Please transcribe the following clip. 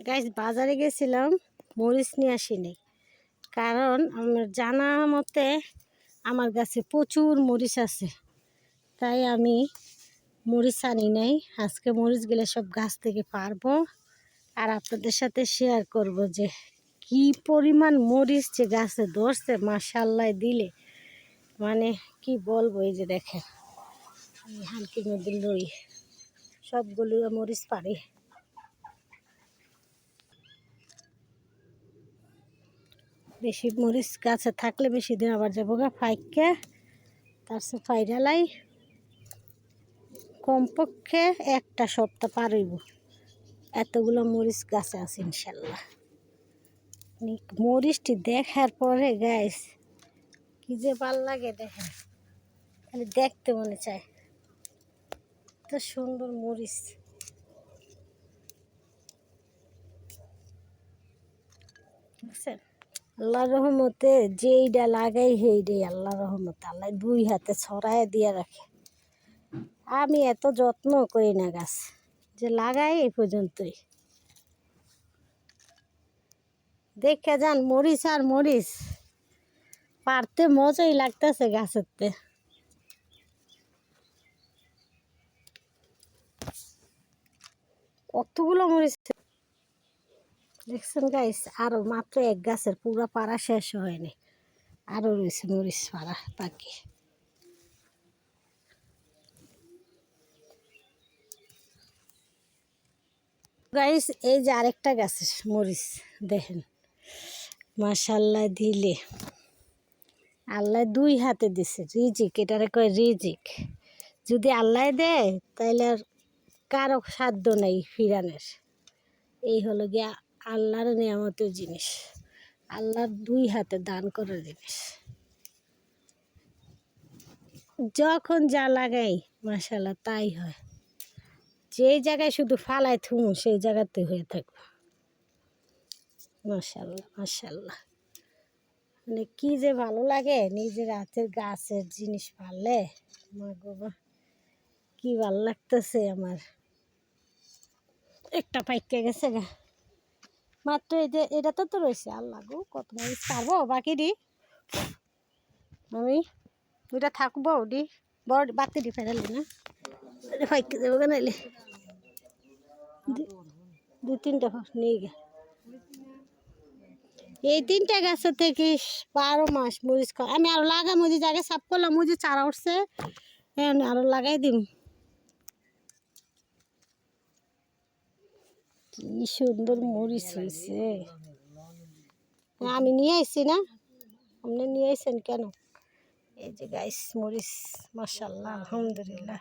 Guys বাজারে গেছিলাম, মরিচ নিয়ে আসিনি। কারণ আমার জানা মতে আমার গাছে প্রচুর মরিচ আছে, তাই আমি মরিচ আনি নাই। আজকে মরিচগুলো সব গাছ থেকে পারবো আর আপনাদের সাথে শেয়ার করব যে কি পরিমাণ মরিচ যে গাছে ধরছে মাশাআল্লাহ দিলে, মানে কি বলবো। এই যে দেখেন, এই হালকির মধ্যে লই সবগুলো মরিচ পারি। বেশি মরিচ গাছে থাকলে বেশি দিন আবার যাবো গা ফাইকে, তার সে ফাইরালাই কমপক্ষে একটা সপ্তাহ পার হইব। এতগুলো মরিচ গাছে আছে ইনশাল্লাহ। মরিচটি দেখার পরে গাইস কি যে ভাল লাগে, দেখেন খালি দেখতে মনে চায়, এত সুন্দর মরিচ। বুঝছেন, আল্লাহর রহমতে যেইটা লাগাই সেইটাই আল্লাহর রহমতে আল্লাহ দুই হাতে ছড়ায় দিয়ে রাখে। আমি এত যত্ন করি না গাছ, যে লাগাই এই পর্যন্তই। দেখে যান মরিচ আর মরিচ পারতে মজাই লাগতেছে গাছেরতে। কতগুলো মরিচ দেখছেন গাইস, আরো মাত্র এক গাছের পুরো পাড়া শেষ হয়নি, আরো রয়েছে মরিচ পাড়া বাকি। গাইস এই যে আরেকটা গাছের মরিচ দেখেন, মাশাআল্লাহ দিলে আল্লাহ দুই হাতে দিছে রিজিক, এটারে কয় রিজিক। যদি আল্লাহ দেয় তাইলে আর কারো সাধ্য নেই ফিরানের। এই হলো গিয়া আল্লাহর নিয়ামতের জিনিস, আল্লাহর দুই হাতে দান করার জিনিস। যখন যা লাগাই মাশাআল্লাহ তাই হয়। যেই জায়গায় শুধু ফালাই থুমু সেই জায়গাতে হয়ে থাকবো। মাশাআল্লাহ মাশাআল্লাহ, মানে কি যে ভালো লাগে নিজের হাতের গাছের জিনিস পারলে। মা গো, কি ভালো লাগতেছে আমার। একটা পাইকে গেছে গা মাত্র, এই যে এটা তো রয়েছে। আল্লাহ গো, কত মরিচ পারবো বাকি দি আমি ওইটা থাকবো দি বড় বাতি দি ফেরালি না পাইকে যাবো কেনাইলে দুই তিনটা নিয়ে গে। এই তিনটা গাছের থেকে 12 মাস মরিচ খাওয়া। আমি আরো লাগাই মরিচ আগে সাফ করলাম, মরিচ চারা উঠছে আরো লাগাই দিম। কি সুন্দর মরিচ হয়েছে। আমি নিয়ে আইছি না, আপনি নিয়ে আইছেন কেন? এই যে গাইস মরিচ মাশাআল্লাহ আলহামদুলিল্লাহ।